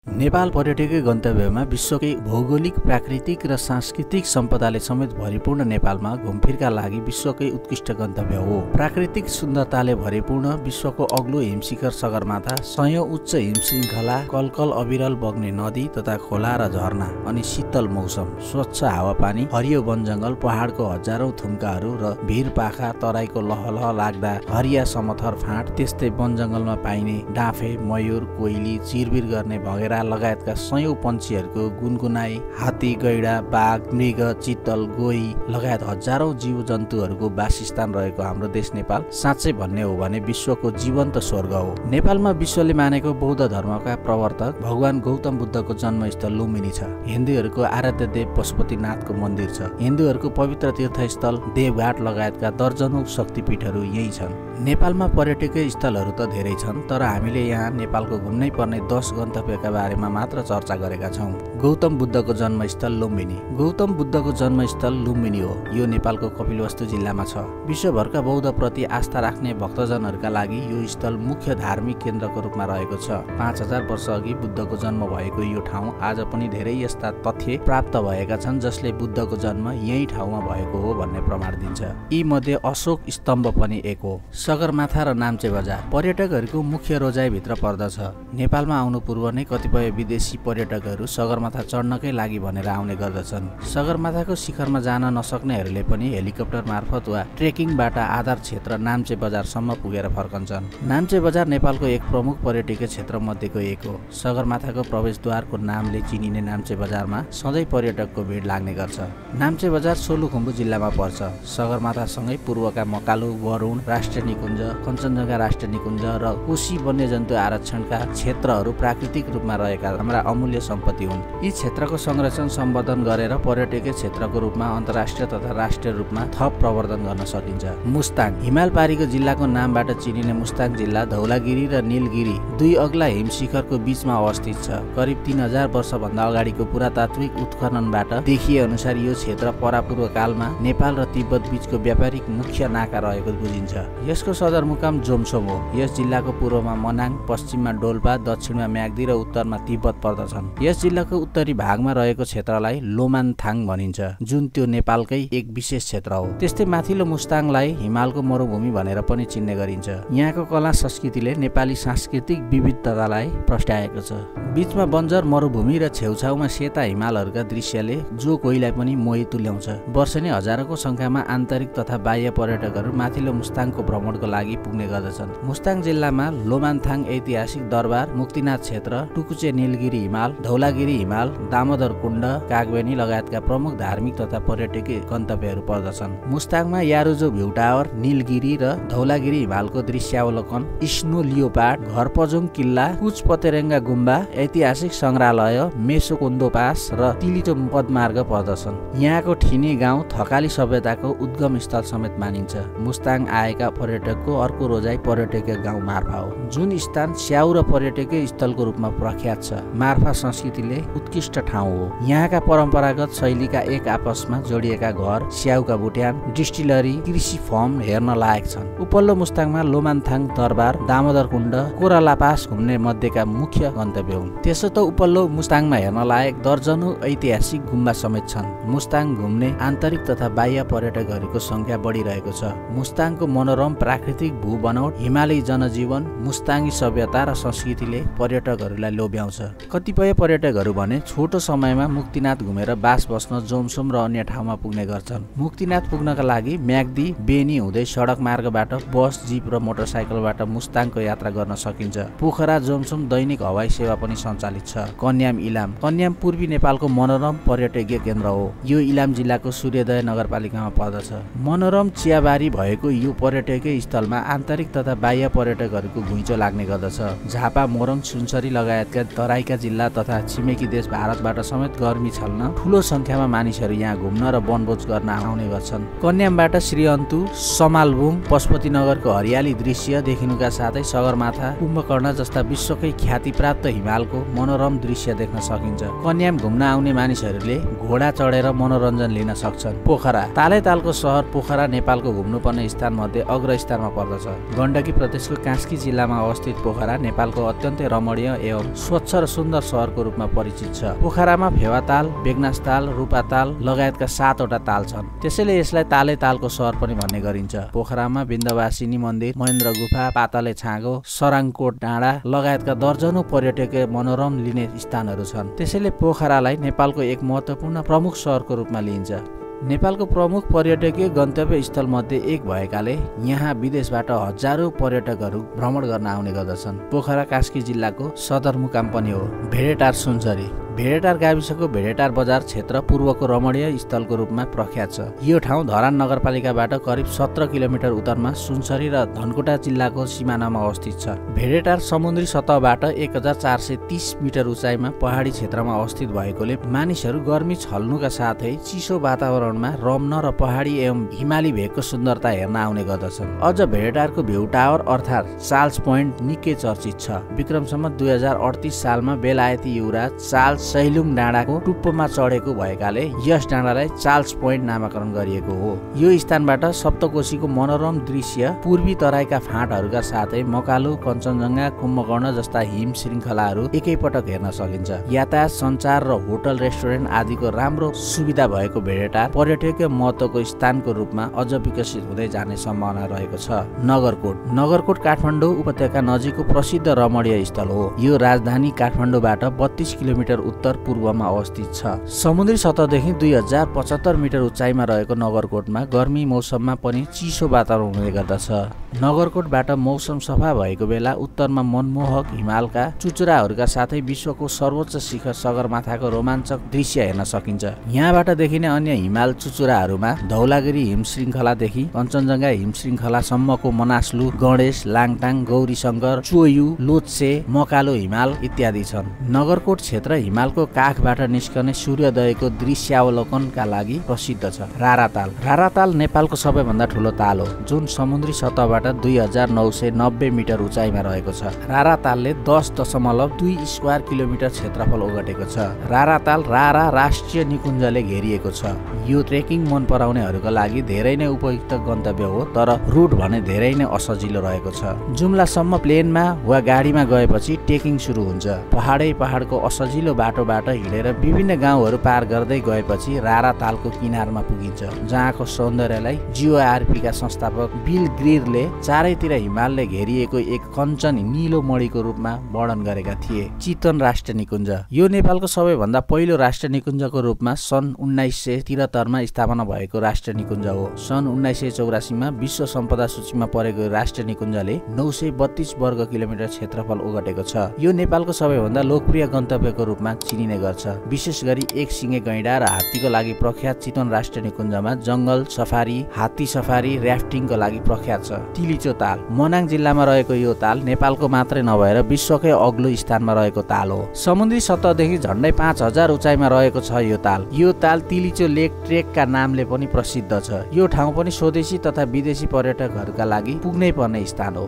नेपाल पर्यटकीय गन्तव्यमा विश्वकै भौगोलिक, प्राकृतिक र सांस्कृतिक सम्पदाले समेत भरिपूर्ण नेपालमा घुमफिरका लागि विश्वकै उत्कृष्ट गन्तव्य हो। प्राकृतिक सुन्दरताले भरिपूर्ण विश्वको अग्लो हिमशिखर सगरमाथा, सयौं उच्च हिमशृङ्खला, कलकल अविरल बग्ने नदी तथा खोला र झरना, अनि शीतल मौसम, स्वच्छ हावापानी, हरियो वनजङ्गल, पहाडको हजारौं थुम्काहरू र भिरपाखा, तराईको लहलह लाग्दा हरिया समथर फाँट, त्यस्तै वनजङ्गलमा पाइने डाँफे, मयूर, कोइली, चिरबिर गर्ने भँगेरा लगायतका सयौं पन्छीहरूको गुनगुनाई, हात्ती, गैडा, बाघ, मृग, चितल, गोही लगायत हजारौं जीवजन्तुहरूको वासस्थान रहेको हाम्रो देश नेपाल साँच्चै भन्ने हो भने विश्वको जीवन्त स्वर्ग हो। नेपालमा विश्वले मानेको बौद्ध धर्मका प्रवर्तक भगवान गौतम बुद्धको जन्मस्थल लुम्बिनी छ। हिन्दूहरूको आराध्य देव पशुपतिनाथको मन्दिर छ। हिन्दूहरूको पवित्र तीर्थस्थल देवघाट लगायतका दर्जनौं शक्तिपीठहरू यही छन्। नेपालमा पर्यटकीय स्थलहरू त धेरै छन्, तर हामीले यहाँ नेपालको घुम्नै पर्ने 10 गन्तव्यका बारेमा मात्र चर्चा गरेका छौं। गौतम बुद्धको जन्मस्थल लुम्बिनी। गौतम बुद्धको जन्मस्थल लुम्बिनी हो। यो नेपालको कपिलवस्तु जिल्लामा छ। विश्वभरका बौद्ध प्रति आस्था राख्ने भक्तजनहरूका लागि यो स्थल मुख्य धार्मिक केन्द्रको रूपमा रहेको छ। 5000 वर्ष अघि बुद्धको जन्म भएको यो ठाउँ आज पनि धेरै यस्ता तथ्य प्राप्त भएका छन् जसले बुद्धको जन्म यही ठाउँमा भएको हो भन्ने प्रमाण दिन्छ। यी मध्ये अशोक स्तम्भ पनि एक हो। सगरमाथा र नाम्चे बजार पर्यटकहरूको मुख्य रोजाइभित्र पर्दछ। नेपालमा आउनु पूर्व नै कतिपय विदेशी पर्यटकहरू सगरमाथा चढ्नकै लागि भनेर आउने गर्दछन्। सगरमाथाको शिखरमा जान नसक्नेहरूले पनि हेलिकप्टर मार्फत वा ट्रेकिङबाट आधार क्षेत्र नाम्चे बजारसम्म पुगेर फर्कन्छन्। नाम्चे बजार नेपालको एक प्रमुख पर्यटकीय क्षेत्र मध्येको एक हो। सगरमाथाको प्रवेशद्वारको नामले चिनिने नाम्चे बजारमा सधैँ पर्यटकको भिड लाग्ने गर्छ। नाम्चे बजार सोलुखुम्बु जिल्लामा पर्छ। सगरमाथासँगै पूर्वका मकालु, वरुण राष्ट्रिय निकुञ्ज, कञ्चनजङ्घा राष्ट्रिय निकुञ्ज र कोशी वन्यजन्तु आरक्षणका क्षेत्रहरू प्राकृतिक रूपमा रहेका हाम्रा अमूल्य सम्पत्ति हुन्। यी क्षेत्रको संरक्षण सम्वर्धन गरेर पर्यटकीय क्षेत्रको रूपमा अन्तर्राष्ट्रिय तथा राष्ट्रिय रूपमा थप प्रवर्धन गर्न सकिन्छ। मुस्ताङ हिमाल पारीको जिल्लाको नामबाट चिनिने मुस्ताङ जिल्ला धौलागिरी र नीलगिरी दुई अग्ला हिमशिखरको बीचमा अवस्थित छ। करिब 3000 वर्षभन्दा अगाडिको पुरातात्विक उत्खननबाट देखिए अनुसार यो क्षेत्र परापूर्व कालमा नेपाल र तिब्बत बीचको व्यापारिक मुख्य नाका रहेको बुझिन्छ। यसको सदरमुकाम जोमसोम हो। यस जिल्लाको पूर्वमा मनाङ, पश्चिममा डोल्पा, दक्षिणमा म्याग्दी र उत्तरमा तिब्बत पर्दछन्। यस जिल्लाको उत्तरी भागमा रहेको क्षेत्रलाई लोमानथाङ भनिन्छ, जुन त्यो नेपालकै एक विशेष क्षेत्र हो। त्यस्तै माथिल्लो मुस्ताङलाई हिमालको मरुभूमि भनेर पनि चिन्ने गरिन्छ। यहाँको कला संस्कृतिले नेपाली सांस्कृतिक विविधतालाई प्रस्ट्याएको छ। बीचमा बन्जर मरुभूमि र छेउछाउमा सेता हिमालहरूका दृश्यले जो कोहीलाई पनि मोहित तुल्याउँछ। वर्षेनी हजारौंको संख्यामा आन्तरिक तथा बाह्य पर्यटकहरू माथिल्लो मुस्ताङको भ्रमणको लागि पुग्ने गर्दछन्। मुस्ताङ जिल्लामा लोमानथाङ ऐतिहासिक दरबार, मुक्तिनाथ क्षेत्र, टुकुचे नीलगिरी हिमाल, धौलागिरी हिमाल, दामोदर कुण्ड, कागबेनी लगायतका प्रमुख धार्मिक तथा पर्यटकीय गन्तव्यहरू पर्दछन्। मुस्ताङमा यारुजो भ्यू टावर, नीलगिरी र धौलागिरी हिमालको दृश्यावलोकन, स्नो लियोपार्ड, घरपजोङ किल्ला, कुच पतेरेङ्गा गुम्बा, ऐतिहासिक संग्रहालय, मेसोकोन्दो पास र तिलिटो पदमार्ग पर्दछन्। यहाँको ठिनी गाउँ थकाली सभ्यताको उद्गम स्थल समेत मानिन्छ। मुस्ताङ आएका पर्यटकको अर्को रोजाइ पर्यटकीय गाउँ मार्फा हो, जुन स्थान स्याउ र पर्यटकीय स्थलको रूपमा प्रख्यात छ। मार्फा संस्कृतिले उत्कृष्ट ठाउँ हो। यहाँका परम्परागत शैलीका एक आपसमा जोडिएका घर, स्याउका बुट्यान, डिस्टिलरी, कृषि फर्म हेर्न लायक छन्। उपल्लो मुस्ताङमा लोमानथाङ दरबार, दामोदर कुण्ड, कोराला पास घुम्ने मध्येका मुख्य गन्तव्य हुन्। त्यसो त उपल्लो मुस्ताङमा हेर्न लायक दर्जनौं ऐतिहासिक गुम्बा समेत छन्। मुस्ताङ घुम्ने आन्तरिक तथा बाह्य पर्यटकहरूको संख्या बढिरहेको छ। मुस्ताङको मनोरम प्राकृतिक भू बनोट, हिमाली जनजीवन, मुस्ताङी सभ्यता र संस्कृतिले पर्यटकहरूलाई लोभ्याउँछ। कतिपय पर्यटकहरू भने छोटो समयमा मुक्तिनाथ घुमेर बास बस्न जोमसोम र अन्य ठाउँमा पुग्ने गर्छन्। मुक्तिनाथ पुग्नका लागि म्याग्दी, बेनी हुँदै सडक मार्गबाट बस, जीप र मोटरसाइकलबाट मुस्ताङको यात्रा गर्न सकिन्छ। पोखरा जोमसोम दैनिक हवाई सेवा पनि सञ्चालित छ। कन्याम इलाम। कन्याम पूर्वी नेपालको मनोरम पर्यटकीय केन्द्र हो। यो इलाम जिल्लाको सूर्योदय नगरपालिकामा पर्दछ। मनोरम चियाबारी भएको यो पर्यटकीय स्थलमा आन्तरिक तथा बाह्य पर्यटकहरूको घुइँचो लाग्ने गर्दछ। झापा, मोरङ, सुनसरी लगायतका तराईका जिल्ला तथा छिमेकी देश भारतबाट समेत गर्मी छल्न ठूलो संख्यामा मानिसहरू यहाँ घुम्न र वनभोज गर्न आउने गर्छन्। कन्यामबाट श्रीअन्तु, समालबुङ, पशुपतिनगरको हरियाली दृश्य देखिनुका साथै सगरमाथा, कुम्भकर्ण जस्ता विश्वकै ख्यातिप्राप्त हिमालको मनोरम दृश्य देख्न सकिन्छ। कन्याम घुम्न आउने मानिसहरूले घोडा चढेर मनोरञ्जन लिन सक्छन्। पोखरा। तालैतालको सहर पोखरा नेपालको घुम्नुपर्ने स्थान मध्ये अग्र विस्तारमा पर्दछ। गण्डकी प्रदेशको कास्की जिल्लामा अवस्थित पोखरा नेपालको अत्यन्तै रमणीय एवं स्वच्छ र सुन्दर सहरको रूपमा परिचित छ। पोखरामा फेवाताल, बेगनासताल, रूपाताल लगायतका 7 वटा ताल छन्। त्यसैले यसलाई ताले तालको सहर पनि भन्ने गरिन्छ। पोखरामा विन्ध्यवासिनी मन्दिर, महेन्द्र गुफा, पाताले छाँगो, सराङकोट डाँडा लगायतका दर्जनौं पर्यटकीय मनोरम लिने स्थानहरू छन्। त्यसैले पोखरालाई नेपालको एक महत्त्वपूर्ण प्रमुख सहरको रूपमा लिइन्छ। नेपालको प्रमुख पर्यटकीय गन्तव्य स्थल मध्ये एक भएकाले यहाँ विदेशबाट हजारौं पर्यटकहरू भ्रमण गर्न आउने गर्दछन्। पोखरा कास्की जिल्लाको सदरमुकाम पनि हो। भेडेटार सुनसरी भेडेटार गाविसको भेडेटार बजार क्षेत्र पूर्वको रमणीय स्थलको रूपमा प्रख्यात छ। यो ठाउँ धरान नगरपालिकाबाट करिब 17 किलोमिटर उत्तरमा सुनसरी र धनकुटा जिल्लाको सिमानामा अवस्थित छ। भेडेटार समुद्री सतहबाट 1430 मिटर उचाइमा पहाडी क्षेत्रमा अवस्थित भएकोले मानिसहरू गर्मी छल्नुका साथै चिसो वातावरणमा रम्न र पहाडी एवं हिमाली भेगको सुन्दरता हेर्न आउने गर्दछन्। अझ भेडेटारको भ्यू टावर अर्थात् चार्ल्स पोइन्ट निकै चर्चित छ। विक्रमसम्म 2038 सालमा बेलायती युवराज चार्ल्स सैलुङ डाँडाको टुप्पोमा चढेको भएकाले यस डाँडालाई चार्ल्स पोइन्ट नामाकरण गरिएको हो। यो स्थानबाट सप्तकोशीको मनोरम दृश्य, पूर्वी तराईका फाँटहरूका साथै मकालु, कञ्चनजङ्घा, कुम्भकर्ण जस्ता हिम श्रृङ्खलाहरू एकैपटक हेर्न सकिन्छ। यातायात, सञ्चार र होटल, रेस्टुरेन्ट आदिको राम्रो सुविधा भएको भेडेटार पर्यटकीय महत्त्वको स्थानको रूपमा अझ विकसित हुँदै जाने सम्भावना रहेको छ। नगरकोट नगरकोट काठमाडौँ उपत्यका नजिकको प्रसिद्ध रमणीय स्थल हो। यो राजधानी काठमाडौँबाट 32 किलोमिटर उत्तर पूर्वमा अवस्थित छ। समुद्री सतहदेखि 2075 मिटर उचाइमा रहेको नगरकोटमा गर्मी मौसममा पनि चिसो वातावरण हुने गर्दछ। नगरकोटबाट मौसम सफा भएको बेला उत्तरमा मनमोहक हिमालका चुचुराहरूका साथै विश्वको सर्वोच्च शिखर सगरमाथाको रोमाञ्चक दृश्य हेर्न सकिन्छ। यहाँबाट देखिने अन्य हिमाल चुचुराहरूमा धौलागिरी हिम श्रृङ्खलादेखि कञ्चनजङ्घा हिम श्रृङ्खलासम्मको मनासलु, गणेश, लाङटाङ, गौरीशङ्कर, चोयु, लोत्से, मकालो हिमाल इत्यादि छन्। नगरकोट क्षेत्र हिमालको काखबाट निस्कने सूर्योदयको दृश्यावलोकनका लागि प्रसिद्ध छ। राराताल राराताल नेपालको सबैभन्दा ठुलो ताल हो, जुन समुद्री सतहबाट 2990 मिटर उचाइमा रहेको छ। रारातालले 10.2 स्क्वायर किलोमिटर क्षेत्रफल ओगटेको छ। राराताल रारा राष्ट्रिय निकुञ्जले घेरिएको छ। यो ट्रेकिङ मन पराउनेहरूका लागि धेरै नै उपयुक्त गन्तव्य हो, तर रुट भने धेरै नै असजिलो रहेको छ। जुम्लासम्म प्लेनमा वा गाडीमा गएपछि ट्रेकिङ सुरु हुन्छ। पहाडको असजिलो बाटोबाट हिँडेर विभिन्न गाउँहरू पार गर्दै गएपछि रारातालको किनारमा पुगिन्छ, जहाँको सौन्दर्यलाई जीओआरपी का संस्थापक बिल ग्रिरले चारैतिर हिमालले घेरिएको एक कञ्चन नीलो मणिको रूपमा वर्णन गरेका थिए। चितवन राष्ट्रिय निकुञ्ज यो नेपालको सबैभन्दा पहिलो राष्ट्रिय निकुञ्जको रूपमा सन् 1973 मा स्थापना भएको राष्ट्रिय निकुञ्ज हो। सन् 1984 मा विश्व सम्पदा सूचीमा परेको राष्ट्रिय निकुञ्जले 932 वर्ग किलोमिटर क्षेत्रफल ओगटेको छ। यो नेपालको सबैभन्दा लोकप्रिय गन्तव्यको रूपमा चिनिने गर्छ। विशेष गरी एक सिङे गैंडा र हात्तीको लागि प्रख्यात चितवन राष्ट्रिय निकुञ्जमा जंगल सफारी, हात्ती सफारी, र्याफ्टिङको लागि प्रख्यात छ। तिलिचो ताल मनाङ जिल्लामा रहेको यो ताल नेपालको मात्रै नभएर विश्वकै अग्लो स्थानमा रहेको ताल हो। समुद्री सतहदेखि झन्डै 5000 उचाइमा रहेको छ यो ताल। यो ताल तिलिचो लेक ट्रेकका नामले पनि प्रसिद्ध छ। यो ठाउँ पनि स्वदेशी तथा विदेशी पर्यटकहरूका लागि पुग्नै पर्ने स्थान हो।